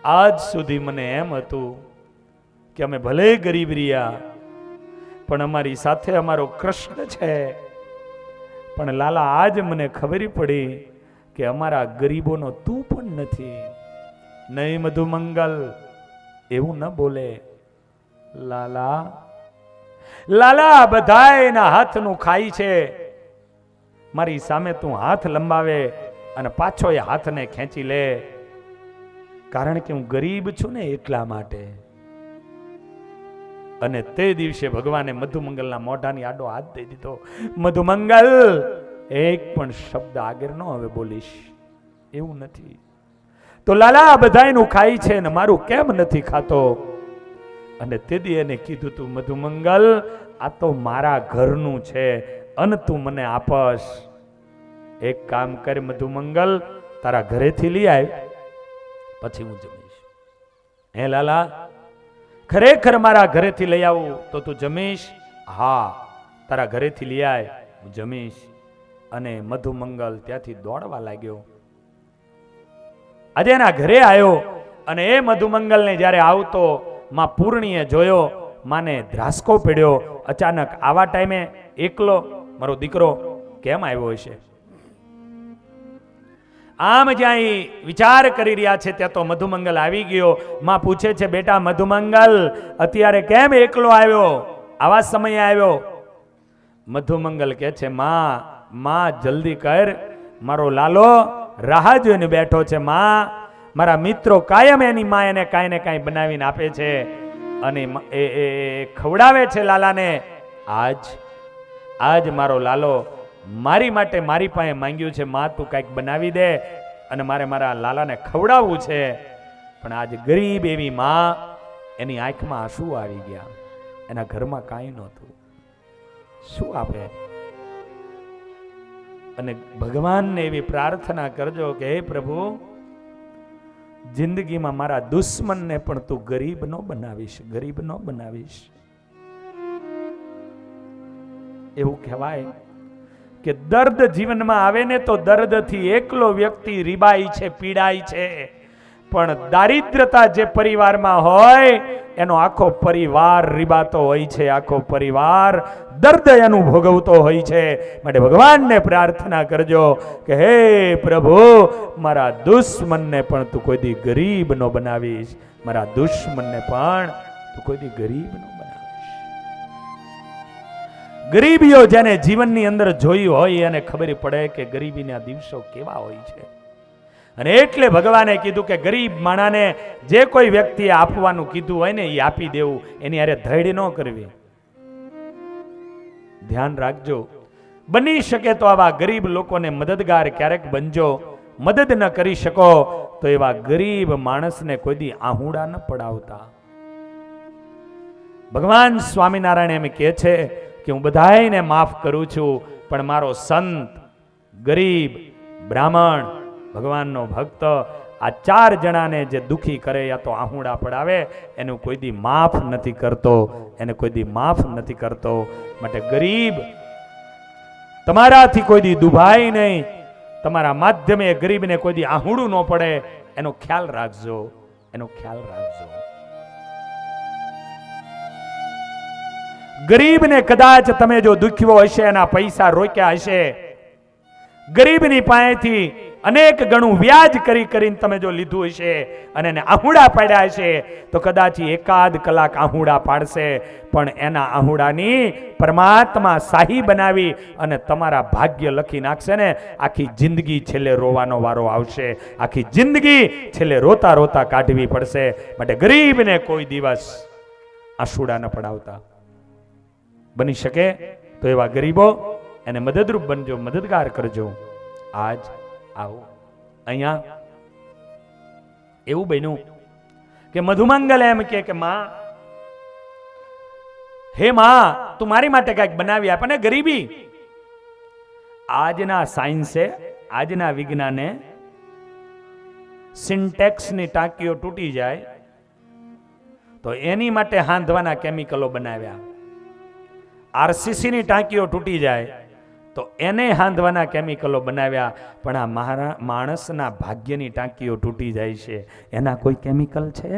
આજ સુધી મને એમ હતું કે અમે ભલે ગરીબ રહ્યા પણ અમારી સાથે અમારો કૃષ્ણ છે. પણ લાલા આજ મને ખબર પડી કે અમારા ગરીબોનો તું પણ નથી. નહીં મધુમંગલ, એવું ન બોલે. લાલા લાલા બધાય એના હાથનું ખાય છે. મારી સામે તું હાથ લંબાવે અને પાછો એ હાથને ખેંચી લે, કારણ કે હું ગરીબ છું ને એટલા માટે. અને તે દિવસે ભગવાને મધુમંગલના મોઢાની આડો હાથ દઈ દીધો. મધુમંગલ, એક પણ શબ્દ આગળ ન હવે બોલીશ, એવું નથી. તો લાલા બધાયનું ખાય છે ને મારું કેમ નથી ખાતો? અને તે દી એને કીધું, તું મધુમંગલ, આ તો મારા ઘરનું છે અને તું મને આપસ. એક કામ કર મધુમંગલ, તારા ઘરેથી લઈ આવ, પછી હું જમીશ. હે લાલા, ખરેખર મારા ઘરેથી લઈ આવું તો તું જમીશ? હા, તારા ઘરેથી લઈ આવ, હું જમીશ. અને મધુમંગલ ત્યાંથી દોડવા લાગ્યો. આજે એના ઘરે આવ્યો અને એ મધુમંગલને જ્યારે આવતો માં પૂર્ણીએ જોયો, માને ધ્રાસકો પડ્યો. અચાનક આવા ટાઈમે એકલો મારો દીકરો કેમ આવ્યો હશે? આમ જ્યાં વિચાર કરી રહ્યા છે ત્યાં તો મધુમંગલ આવી ગયો. માં પૂછે છે, બેટા મધુમંગલ, અત્યારે કેમ એકલો આવ્યો, આવા સમયે આવ્યો? મધુમંગલ કહે છે, માં જલ્દી કર, મારો લાલો રાહ જોઈને બેઠો છે. માં, મારા મિત્રો કાયમ એની માં એને કાંઈ ને કાંઈ બનાવીને આપે છે અને એ ખવડાવે છે લાલાને. આજ મારો લાલો મારી માટે મારી પાસે માંગ્યું છે, માં તું કાંઈક બનાવી દે અને મારે મારા લાલાને ખવડાવવું છે. પણ આજ ગરીબ એવી માં, એની આંખમાં આંસુ આવી ગયા. એના ઘરમાં કાંઈ નહોતું, શું આપે? અને ભગવાનને એવી પ્રાર્થના કરજો કે હે પ્રભુ, જિંદગીમાં મારા દુશ્મનને પણ તું ગરીબ ન બનાવીશ, ગરીબ ન બનાવીશ. એવું કહેવાય કે દર્દ જીવનમાં આવે ને તો દર્દથી એકલો વ્યક્તિ રીબાય છે, પીડાય છે. પણ દારિદ્રતા જે પરિવારમાં હોય એનો આખો પરિવાર રીબાતો હોય છે, આખો પરિવાર દર્દ એનું ભોગવતો હોય છે. માટે ભગવાનને પ્રાર્થના કરજો કે હે પ્રભુ, મારા દુશ્મનને પણ તું કોઈ દી ગરીબ ન બનાવીશ, મારા દુશ્મનને પણ તું કોઈ દી ગરીબ ન બનાવીશ. ગરીબીઓ જેને જીવનની અંદર જોઈ હોય એને ખબર પડે કે ગરીબીના દિવસો કેવા હોય છે. અને એટલે ભગવાને કીધું કે ગરીબ માણાને જે કોઈ વ્યક્તિએ આપવાનું કીધું હોય ને એ આપી દેવું, એની હારે ધડ ન કરવી. ધ્યાન રાખજો. બની શકે તો આવા ગરીબ લોકોને મદદગાર ક્યારેક બનજો. મદદ ન કરી શકો તો એવા ગરીબ માણસને કોઈ દી આહુડા ન પડાવતા. ભગવાન સ્વામિનારાયણ એમ કહે છે કે હું બધાયને માફ કરું છું, પણ મારો સંત, ગરીબ, બ્રાહ્મણ, ભગવાનનો ભક્ત, આ 4 જણાને જે દુખી કરે યા તો આહુડા પડાવે, એનું કોઈ દી માફ નથી કરતો, એને કોઈ દી માફ નથી કરતો. માટે ગરીબ તમારાથી કોઈ દી દુભાય નહીં, તમારા માધ્યમે ગરીબને કોઈ દી આહુડું ન પડે, એનો ખ્યાલ રાખજો, એનો ખ્યાલ રાખજો. ગરીબને કદાચ તમે જો દુખ્યો હશે, એના પૈસા રોક્યા હશે, ગરીબની પાસેથી અનેક ગણું વ્યાજ કરીને તમે જો લીધું હશે અને એને આહુડા પાડ્યા હશે, તો કદાચ 1 કલાક આહુડા પાડશે, પણ એના આહુડાની પરમાત્મા શાહી બનાવી અને તમારા ભાગ્ય લખી નાખશે ને. આખી જિંદગી છેલ્લે રોવાનો વારો આવશે, આખી જિંદગી છેલ્લે રોતા રોતા કાઢવી પડશે. માટે ગરીબને કોઈ દિવસ આંસુડા ન પડાવતા. બની શકે તો એવા ગરીબો એને મદદરૂપ બનજો, મદદગાર કરજો. આજ આવો અહીંયા એવું બન્યું કે મધુમંગલ એમ કે માં, હે માં, તું મારી માટે કઈક બનાવી આપ. અને ગરીબી, આજના સાયન્સે, આજના વિજ્ઞાને સિન્ટેક્સની ટાંકીઓ તૂટી જાય તો એની માટે હાંધવાના કેમિકલો બનાવ્યા. આરસીસીની ટાંકીઓ તૂટી જાય તો એને હાંધવાના કેમિકલો બનાવ્યા, પણ આ માણસના ભાગ્યની ટાંકીઓ તૂટી જાય છે, એના કોઈ કેમિકલ છે?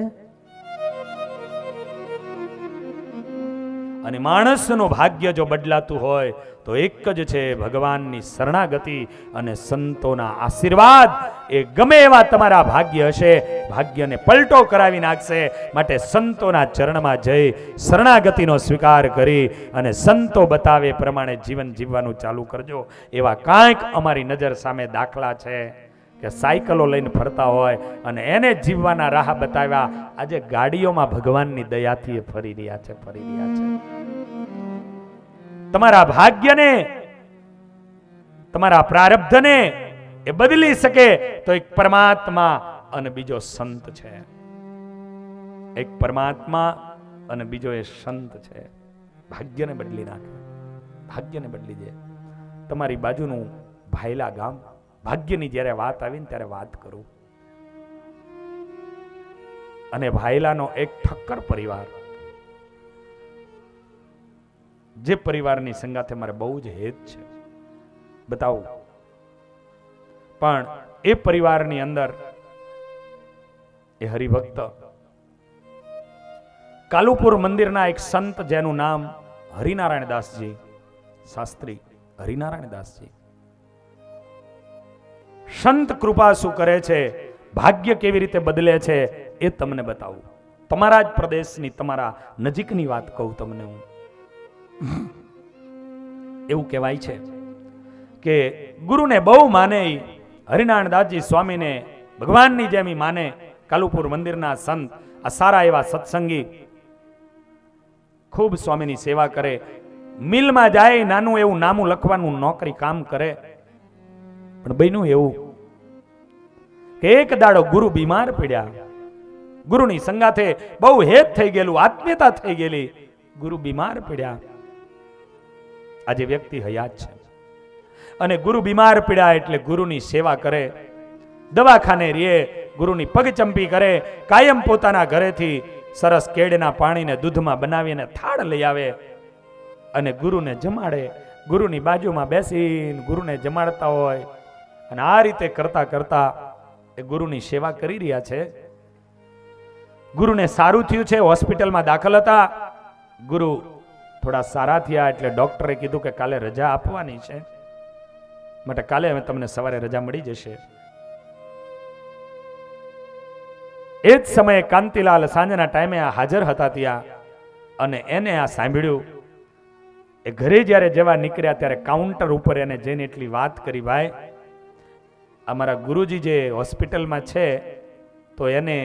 અને માણસનું ભાગ્ય જો બદલાતું હોય તો એક જ છે, ભગવાનની શરણાગતિ અને સંતોના આશીર્વાદ. એ ગમે એવા તમારા ભાગ્ય હશે, ભાગ્યને પલટો કરાવી નાખશે. માટે સંતોના ચરણમાં જઈ શરણાગતિનો સ્વીકાર કરી અને સંતો બતાવે પ્રમાણે જીવન જીવવાનું ચાલુ કરજો. એવા કાંઈક અમારી નજર સામે દાખલા છે કે સાયકલો લઈને ફરતા હોય અને એને જીવવાના રાહ બતાવ્યા. આજે ગાડીઓમાં ભગવાનની દયાથી એ ફરી રહ્યા છે. તમારા ભાગ્યને, તમારા પ્રારબ્ધને એ બદલી શકે તો એક પરમાત્મા અને બીજો સંત છે. એક પરમાત્મા અને બીજો એ સંત છે. ભાગ્યને બદલી નાખે, ભાગ્યને બદલી દે. તમારી બાજુનું ભાયલા ગામ, ભાગ્યની જ્યારે વાત આવી ને ત્યારે વાત કરું. અને ભાયલાનો એક ઠક્કર પરિવાર, જે પરિવારની સંગાથે મારે બહુ જ હેત છે, બતાવું. પણ એ પરિવારની અંદર એ હરિભક્ત કાલુપુર મંદિરના એક સંત જેનું નામ હરિનારાયણ દાસજી શાસ્ત્રી, હરિનારાયણ દાસજી. સંત કૃપા શું કરે છે, ભાગ્ય કેવી રીતે બદલે છે, એ તમને બતાવું. તમારા જ પ્રદેશની, તમારા નજીકની વાત કહું તમને હું. એવું કહેવાય છે કે ગુરુને બહુ માને હરિનારાયણ દાસજી સ્વામીને ભગવાનની જેમ માને. કાલુપુર મંદિરના સંત, આ સારા એવા સત્સંગી, ખૂબ સ્વામીની સેવા કરે. મિલમાં જાય, નાનું એવું નામું લખવાનું નોકરી કામ કરે. પણ બન્યું એવું કે એક દાડો ગુરુ બીમાર પડ્યા. ગુરુની સંગાથે બહુ હેત થઈ ગયેલું, આત્મીયતા થઈ ગયેલી. ગુરુ બીમાર પડ્યા. આજે વ્યક્તિ હયાત છે અને ગુરુ બીમાર પડ્યા એટલે ગુરુની સેવા કરે, દવાખાને રહે, ગુરુની પગચંપી કરે. કાયમ પોતાના ઘરેથી સરસ કેળના પાણીને દૂધમાં બનાવીને થાળ લઈ આવે અને ગુરુને જમાડે. ગુરુની બાજુમાં બેસીને ગુરુને જમાડતા હોય. અને આ રીતે કરતા કરતા એ ગુરુની સેવા કરી રહ્યા છે. ગુરુને સારું થયું છે, હોસ્પિટલમાં દાખલ હતા. ગુરુ થોડા સારા થયા એટલે ડોક્ટરે કીધું કે કાલે રજા આપવાની છે, માટે કાલે હવે તમને સવારે રજા મળી જશે. એ જ સમયે કાંતિલાલ સાંજના ટાઈમે હાજર હતા ત્યાં, અને એને આ સાંભળ્યું. એ ઘરે જ્યારે જવા નીકળ્યા ત્યારે કાઉન્ટર ઉપર એને જઈને એટલી વાત કરી, ભાઈ અમારા ગુરુજી જે હોસ્પિટલમાં છે તો એને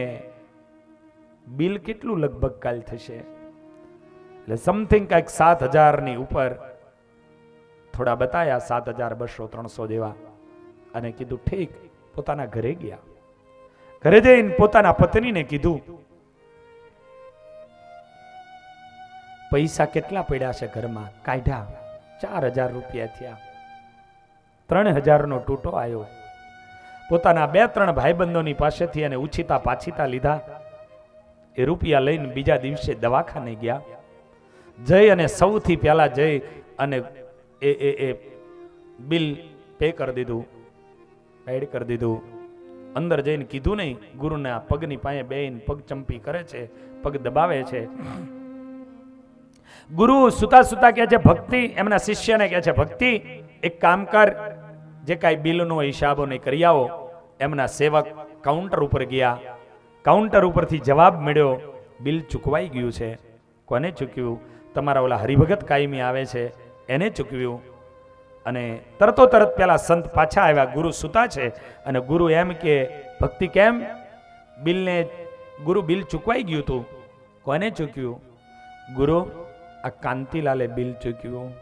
બિલ કેટલું લગભગ કાલ થશે? એટલે સમથિંગ કંઈક 7,000 ઉપર થોડા બતાયા, 7,200-300 જેવા. અને કીધું ઠીક. પોતાના ઘરે ગયા. ઘરે જઈને પોતાના પત્નીને કીધું, પૈસા કેટલા પડ્યા છે ઘરમાં? કાઢ્યા. 4,000 રૂપિયા થયા. 3,000 નો તૂટો આવ્યો. પોતાના 2-3 ભાઈબંધોની પાસેથી એને ઉછીતા પાછીતા લીધા. એ રૂપિયા લઈને બીજા દિવસે દવાખાને ગયા. જઈ અને સૌથી પહેલા જઈ અને એ બિલ પે કરી દીધું, પેડ કરી દીધું. અંદર જઈને કીધું નહીં, ગુરુના પગની પાસે બેહીને પગ ચંપી કરે છે, પગ દબાવે છે. ગુરુ સુતા સુતા કહે છે, ભક્તિ, એમના શિષ્યને કહે છે, ભક્તિ એક કામ કર, જે કાંઈ બિલનો હિસાબો નહીં કરી આવો. એમના સેવક કાઉન્ટર ઉપર ગયા. કાઉન્ટર ઉપરથી જવાબ મળ્યો, બિલ ચૂકવાઈ ગયું છે. કોને ચૂક્યું? તમારા ઓલા હરિભગત કાયમી આવે છે એને ચૂકવ્યું. અને તરતો તરત પેલા સંત પાછા આવ્યા. ગુરુ સુતા છે અને ગુરુ એમ કે, ભક્તિ કેમ? બિલને ગુરુ બિલ ચૂકવાઈ ગયું હતું. કોને ચૂક્યું? ગુરુ, આ કાંતિલાલે બિલ ચૂક્યું.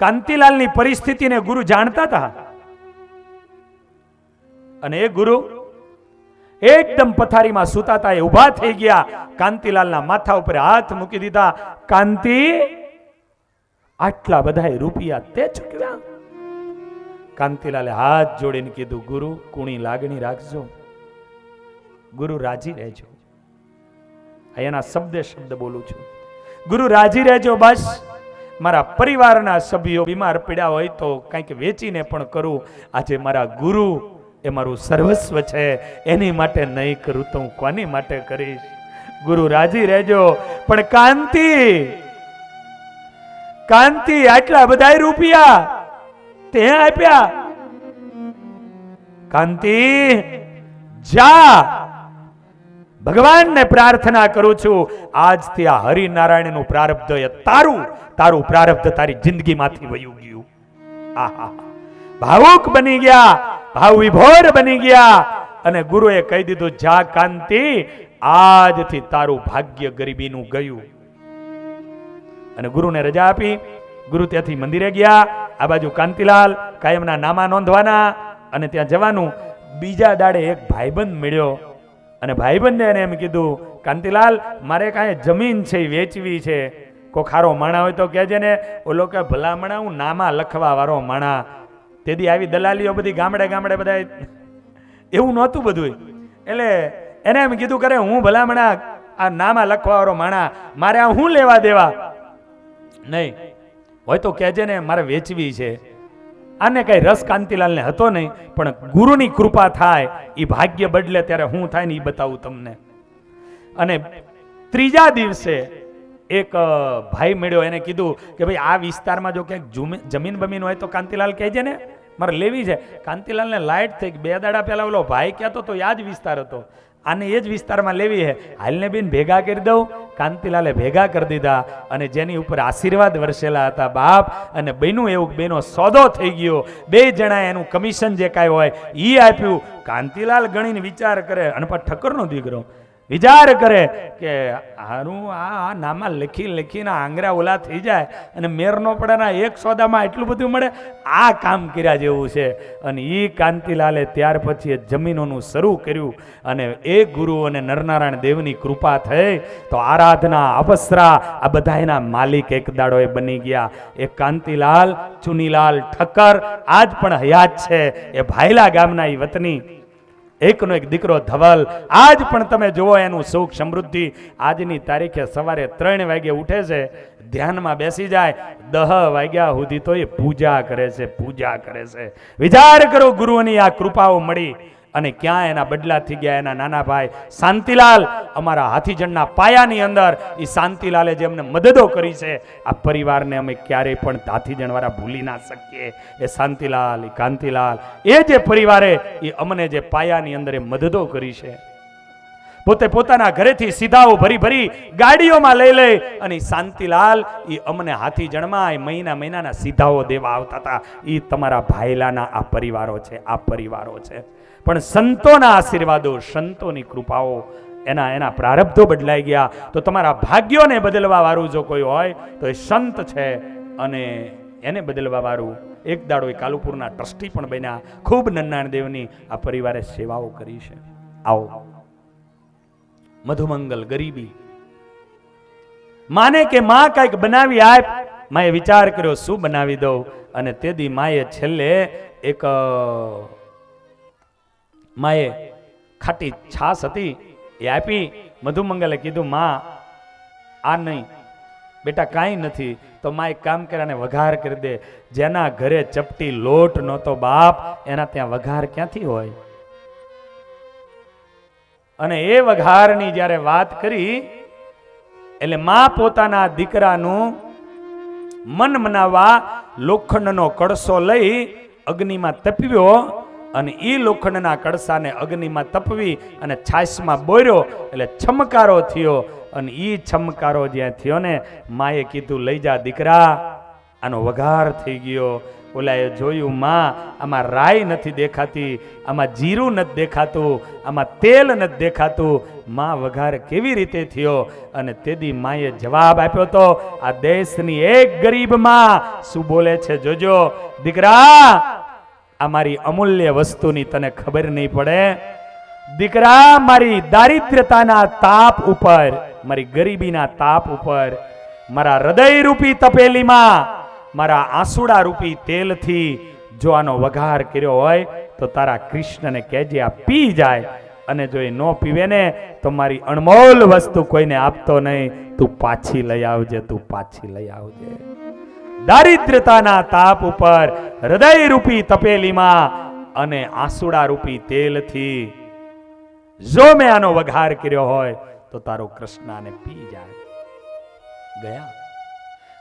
કાંતિલાલની પરિસ્થિતિને ગુરુ જાણતા હતા. અને એ ગુરુ એકદમ પથારીમાં સુતા હતા, એ ઉભા થઈ ગયા. કાંતિલાલના માથા ઉપર હાથ મૂકી દીધા. કાંતિ, આટલા બધા રૂપિયા તે ચૂકવ્યા? કાંતિલાલે હાથ જોડીને કીધું, ગુરુ કુણી લાગણી રાખજો, ગુરુ રાજી રહેજો. એના શબ્દ બોલું છું, ગુરુ રાજી રહેજો. બસ મારા પરિવારના સભ્યો બીમાર પડ્યા હોય તો કંઈક વેચીને પણ કરું. આજે મારા ગુરુ એ મારું સર્વસ્વ છે, એની માટે નહીં કરું તો હું કોની માટે કરીશ? ગુરુ રાજી રહેજો. પણ કાંતિ આટલા બધા રૂપિયા તે આપ્યા. કાંતિ જા, ભગવાનને પ્રાર્થના કરું છું આજથી આ હરિનારાયણ નું પ્રારબ્ધ એ તારું પ્રારબ્ધ તારી જિંદગીમાંથી વયું ગયું. આહા, ભાવુક બની ગયા, ભાવ વિભોર બની ગયા. અને ગુરુએ કહી દીધું, જા કાંતિ, આજથી તારું ભાગ્ય ગરીબીનું ગયું. અને ગુરુને રજા આપી. ગુરુ ત્યાંથી મંદિરે ગયા. આ બાજુ કાંતિલાલ કાયમના નામા નોંધવાના અને ત્યાં જવાનું. બીજા દાડે એક ભાઈબંધ મળ્યો અને ભાઈબંધે એને એમ કીધું, કાંતિલાલ, મારે કાંઈ જમીન છે વેચવી છે, કોઈ ખારો માણા હોય તો કહેજે ને. ઓલો કે ભલામણા હું નામા લખવા વાળો માણા. તેથી આવી દલાલીઓ બધી ગામડે બધા એવું નહોતું બધું. એટલે એને એમ કીધું, કરે હું ભલામણા આ નામા લખવા વાળો માણા, મારે આ હું લેવા દેવા નહીં, હોય તો કહેજે ને, મારે વેચવી છે. આને કઈ રસ કાંતિલાલને હતો નહીં, પણ ગુરુની કૃપા થાય એ ભાગ્ય બદલે ત્યારે હું થાય ને એ બતાવું તમને. અને ત્રીજા દિવસે એક ભાઈ મળ્યો, એને કીધું કે ભાઈ આ વિસ્તારમાં જો ક્યાંક જમીન બમીન હોય તો કાંતિલાલ કહેજે ને, મારે લેવી છે. કાંતિલાલને લાઈટ થઈ. 2 દાડા પહેલા ઓલો ભાઈ કહેતો તો આ જ વિસ્તાર હતો, આને એ જ વિસ્તારમાં લેવી છે, હાલને બેન ભેગા કરી દઉં. કાંતિલાલે ભેગા કરી દીધા અને જેની ઉપર આશીર્વાદ વરસેલા હતા બાપ અને બહેનું, એવું બેનો સોદો થઈ ગયો. 2 જણા એનું કમિશન જે કાંઈ હોય એ આપ્યું. કાંતિલાલ ગણીને વિચાર કરે, અને પણ ઠક્કરનો દીકરો વિચાર કરે કે હારું આ નામાં લખીને આંગરા ઓલા થઈ જાય અને મેર નો પડે, એક સોદામાં એટલું બધું મળે, આ કામ કર્યા જેવું છે. અને એ કાંતિલાલે ત્યાર પછી જમીનોનું શરૂ કર્યું. અને એ ગુરુ અને નરનારાયણ દેવની કૃપા થઈ તો આરાધના, અપસરા આ બધા એના માલિક એક દાડો એ બની ગયા. એ કાંતિલાલ ચુનીલાલ ઠક્કર આજ પણ હયાત છે. એ ભાયલા ગામના એ વતની, એકનો એક દીકરો ધવલ, આજ પણ તમે જુઓ એનું સુખ સમૃદ્ધિ. આજની તારીખે સવારે 3 વાગે ઉઠે છે, ધ્યાનમાં બેસી જાય, 10 વાગ્યા સુધી તો એ પૂજા કરે છે. વિચાર કરો, ગુરુઓની આ કૃપાઓ મળી અને ક્યાં એના બદલા થઈ ગયા. એના નાના ભાઈ શાંતિલાલ, અમારા હાથીજણના પાયાની અંદર એ શાંતિલાલે જે અમને મદદો કરી છે, આ પરિવારને અમે ક્યારેય પણ હાથીજણ વાળા ભૂલી ના શકીએ. એ શાંતિલાલ, એ કાંતિલાલ, એ જે પરિવારે એ અમને જે પાયાની અંદર એ મદદો કરી છે, પોતે પોતાના ઘરેથી સીધાઓ ભરી ગાડીઓમાં લઈ અને શાંતિલાલ એ અમને હાથીજણમાં એ મહિનાના સીધાઓ દેવા આવતા હતા. એ તમારા ભાઈલાના આ પરિવારો છે. પણ સંતોના આશીર્વાદો, સંતોની કૃપાઓ, એના પ્રારબ્ધો બદલાઈ ગયા. તો તમારા ભાગ્યોને બદલવા વાળું જો કોઈ હોય તો એ સંત છે. અને એને બદલવા વાળું એક દાડો એ કાલુપુરના ટ્રસ્ટી પણ બન્યા. ખૂબ નરનારાયણ દેવની આ પરિવારે સેવાઓ કરી છે. આવો મધુમંગલ ગરીબી માને કે માં કઈક બનાવી આપ. માએ વિચાર કર્યો શું બનાવી દઉં. અને તેદી માએ છેલ્લે એક માએ ખાટી છાસ હતી એ આપી. મધુમંગલે કીધું, માં આ નહીં બેટા, કાંઈ નથી. તો માં એક કામ કર્યા, વઘાર કરી દે. જેના ઘરે ચપટી લોટ નહોતો બાપ, એના ત્યાં વઘાર ક્યાંથી હોય? અને એ વઘારની જ્યારે વાત કરી એટલે માં પોતાના દીકરાનું મન મનાવવા લોખંડનો કળસો લઈ અગ્નિમાં તપ્યો. અને એ લોખંડના કળસાને અગ્નિમાં તપવી અને છાશમાં બોર્યો એટલે છમકારો થયો. અને એ છમકારો જ્યાં થયો ને, માએ કીધું, લઈ જા દીકરા, આનો વઘાર થઈ ગયો. ઓલાએ જોયું, માં આમાં રાઈ નથી દેખાતી, આમાં જીરું નથી દેખાતું, આમાં તેલ નથી દેખાતું, માં વઘાર કેવી રીતે થયો? અને તેદી માએ જવાબ આપ્યો તો, આ દેશની એક ગરીબ માં શું બોલે છે જોજો, દીકરા આ મારી અમૂલ્ય વસ્તુની તને ખબર નહીં પડે. દીકરા, મારી દારિદ્રતાના તાપ ઉપર, મારી ગરીબીના તાપ ઉપર, મારા હૃદય રૂપી તપેલીમાં મારા આંસુડા રૂપી તેલથી જો આનો વઘાર કર્યો હોય તો તારા કૃષ્ણને કહેજે આ પી જાય. અને જો એ ન પીવે ને તો મારી અણમોલ વસ્તુ કોઈને આપતો નહીં. તું પાછી લઈ આવજે. દારિદ્રતાના તાપ ઉપર હૃદય રૂપી તપેલીમાં અને આંસુડા રૂપી તેલથી જો મેં આનો વઘાર કર્યો હોય તો તારો કૃષ્ણ આને પી જાય. ગયા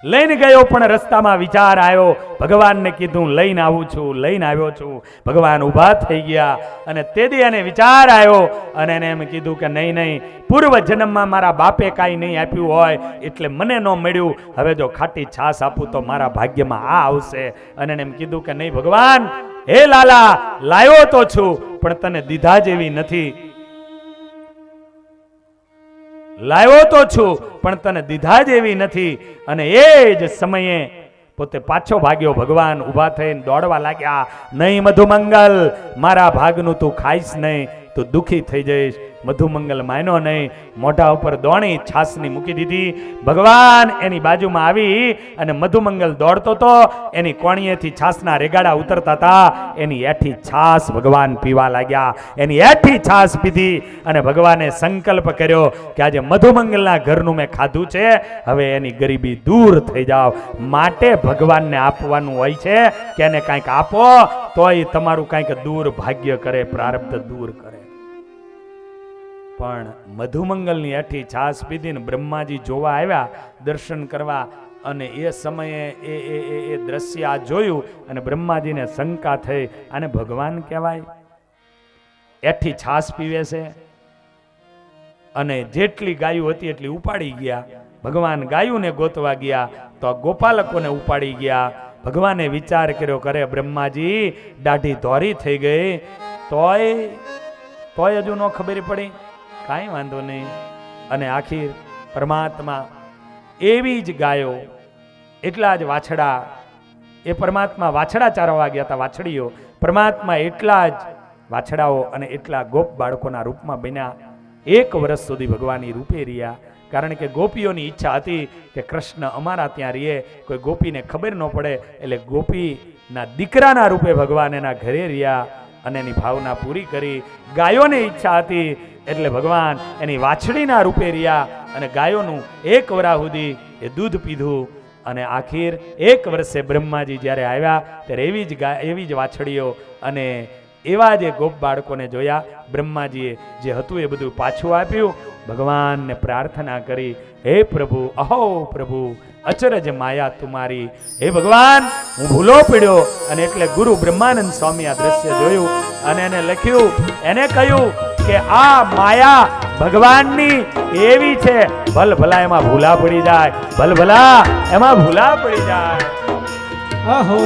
લઈને ગયો, પણ રસ્તામાં વિચાર આવ્યો. ભગવાનને કીધું લઈને આવું છું, લઈને આવ્યો છું. ભગવાન ઊભા થઈ ગયા અને તેથી એને વિચાર આવ્યો અને એને એમ કીધું કે નહીં નહીં, પૂર્વ જન્મમાં મારા બાપે કાંઈ નહીં આપ્યું હોય એટલે મને ન મળ્યું. હવે જો ખાટી છાશ આપું તો મારા ભાગ્યમાં આ આવશે. અને એને એમ કીધું કે નહીં ભગવાન, હે લાલા, લાયો તો છું પણ તને દીધા જેવી નથી. લાવ્યો તો છું પણ તને દીધા જેવી નથી. અને એ જ સમયે પોતે પાછો ભાગ્યો. ભગવાન ઊભા થઈને દોડવા લાગ્યા. નહીં મધુમંગલ, મારા ભાગનું તું ખાઈશ નહીં, તું દુખી થઈ જઈશ. મધુમંગલ માન્યો નહીં, મોઢા ઉપર દોણી છાસની મૂકી દીધી. ભગવાન એની બાજુમાં આવી અને મધુમંગલ દોડતો તો એની કોણીએથી છાસના રેગાડા ઉતરતા હતા. એની એઠી છાસ ભગવાન પીવા લાગ્યા. એની એઠી છાસ પીધી અને ભગવાને સંકલ્પ કર્યો કે આજે મધુમંગલના ઘરનું મેં ખાધું છે, હવે એની ગરીબી દૂર થઈ જાવ. માટે ભગવાનને આપવાનું હોય છે કે એને કાંઈક આપો તોય તમારું કાંઈક દૂર ભાગ્ય કરે, પ્રારબ્ધ દૂર કરે. પણ મધુમંગલની એઠી છાસ પીધીને બ્રહ્માજી જોવા આવ્યા, દર્શન કરવા. અને એ સમયે એ દ્રશ્ય આ જોયું અને બ્રહ્માજીને શંકા થઈ, આને ભગવાન કહેવાય? એઠી છાસ પીવે છે. અને જેટલી ગાયું હતી એટલી ઉપાડી ગયા. ભગવાન ગાયુંને ગોતવા ગયા તો આ ગોપાલકોને ઉપાડી ગયા. ભગવાને વિચાર કર્યો, કરે બ્રહ્માજી દાઢી ધોરી થઈ ગઈ તોય હજુ ન ખબર પડી, કાંઈ વાંધો નહીં. અને આખીર પરમાત્મા એવી જ ગાયો, એટલા જ વાછડા, એ પરમાત્મા વાછડા ચારવા ગયા હતા. વાછડીઓ પરમાત્મા એટલા જ વાછડાઓ અને એટલા ગોપ બાળકોના રૂપમાં બન્યા. 1 વર્ષ સુધી ભગવાનની રૂપે રહ્યા. કારણ કે ગોપીઓની ઈચ્છા હતી કે કૃષ્ણ અમારા ત્યાં રહીએ, કોઈ ગોપીને ખબર ન પડે. એટલે ગોપીના દીકરાના રૂપે ભગવાન એના ઘરે રહ્યા અને એની ભાવના પૂરી કરી. ગાયોની ઈચ્છા હતી એટલે ભગવાન એની વાછડીના રૂપે રહ્યા અને ગાયોનું 1 વર્ષ સુધી એ દૂધ પીધું. અને આખીર 1 વર્ષે બ્રહ્માજી જ્યારે આવ્યા ત્યારે એવી જ વાછડીઓ અને એવા જે ગોપ બાળકોને જોયા. બ્રહ્માજીએ જે હતું એ બધું પાછું આપ્યું. ભગવાનને પ્રાર્થના કરી, હે પ્રભુ, અહો પ્રભુ, અચરજ માયા તુમારી. હે ભગવાન, હું ભૂલો પડ્યો. અને એટલે ગુરુ બ્રહ્માનંદ સ્વામી આ દ્રશ્ય જોયું અને એને લખ્યું, એને કહ્યું કે આ માયા ભગવાનની એવી છે, ભલ ભલા એમાં ભૂલા પડી જાય, ભલ ભલા એમાં ભૂલા પડી જાય. અહો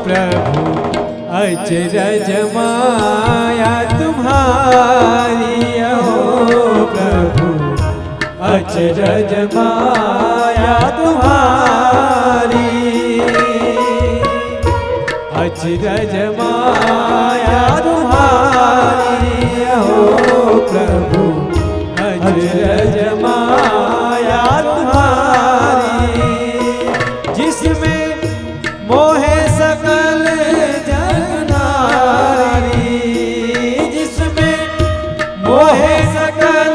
પ્રભુ, અચરજ માયા તુમ્હારી. અહો પ્રભુ, અચરજ માયા તુમ્હારી. અચરજ માયા તુમ્હારી. અહો प्रभु, अचरज माया तुम्हारी. जिसमें मोहे सकल जगनारी. जिसमें मोहे सकल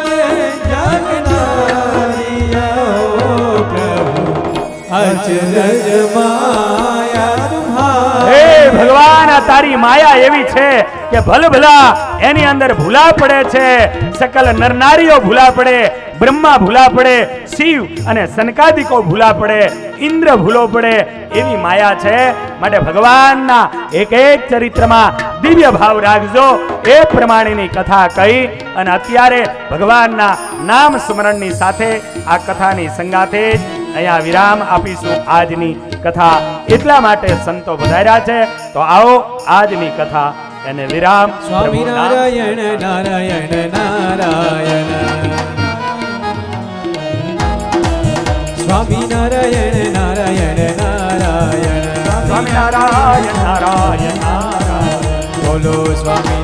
जगनारी. ओ प्रभु, अचरज माया तुम्हारी. हे भगवान, आ तारी माया एवी છે કે ભલ ભલા એની અંદર ભૂલા પડે છે. સકલ નરનારીઓ ભૂલા પડે, બ્રહ્મા ભૂલા પડે, શિવ અને સનકાદિકો ભૂલા પડે, ઇન્દ્ર ભૂલો પડે, એવી માયા છે. માટે ભગવાનના એક એક ચરિત્રમાં દિવ્ય ભાવ રાખજો. એ પ્રમાણેની કથા કહી અને અત્યારે ભગવાનના નામ સ્મરણની સાથે આ કથાની સંગાથે જ અહીંયા વિરામ આપીશું. આજની કથા એટલા માટે સંતો વધાર્યા છે. તો આવો આજની કથા એને વિરામ. સ્વામિનારાયણ નારાયણ નારાયણ. સ્વામિનારાયણ નારાયણ નારાયણ. સ્વામિનારાયણ નારાયણ નારાયણ. બોલો સ્વામી